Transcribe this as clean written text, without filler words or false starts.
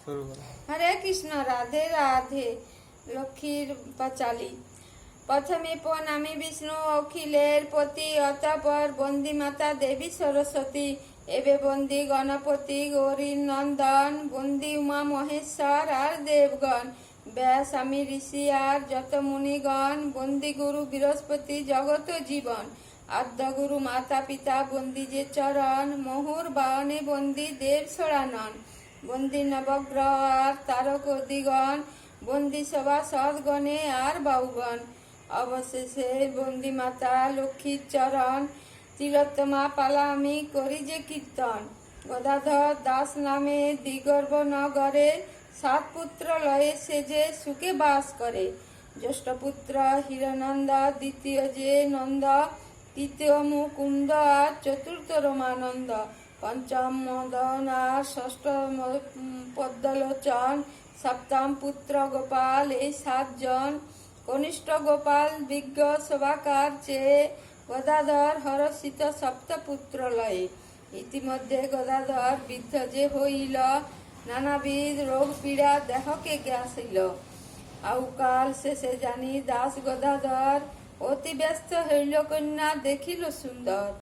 হরে কৃষ্ণ, রাধে রাধে। লক্ষ্মীর পাঁচালী। প্রথমে প্রণামী বিষ্ণু অখিলের পতি, অতঃপর বন্দী মাতা দেবী সরস্বতী, এবে বন্দী গণপতি গৌরীর নন্দন, বন্দী উমা মহেশ্বর আর দেবগণ, ব্যাস আমি ঋষি আর যত মুনিগণ, বন্দী গুরু বৃহস্পতি জগত জীবন, আদ্য গুরু মাতা পিতা বন্দী যে চরণ, মহুর বাহনে বন্দী দেব সরানন, বন্দী নবগ্রহ আর তারক দিগণ, বন্দী সভা সদগণে আর বাউগণ, অবশেষে বন্দী মাতা লক্ষ্মীর চরণ, তিলোত্তমা পালা আমি করি যে কীর্তন, গদাধর দাস নামে দিগর্ভ নগরে, সাত পুত্র লয়ে সে যে সুখে বাস করে, জ্যেষ্ঠ পুত্র হিরনন্দ, দ্বিতীয় যে নন্দ, তৃতীয় মুকুন্দ আর চতুর্থ রমানন্দ, পঞ্চম মদন আর ষষ্ঠ পদ্মলোচন, সপ্তম পুত্র গোপাল, এই সাতজন, কনিষ্ঠ গোপাল বিজ্ঞ সভাকার চেয়ে, গদাধর হরষিত সপ্তপুত্র লয়ে, ইতিমধ্যে গদাধর বৃদ্ধ যে হইল, নানাবিধ রোগ পীড়া দেহকে গ্রাসিল, আউকাল শেষে জানি দাস গদাধর, অতি ব্যস্ত হইল কন্যা দেখিল সুন্দর।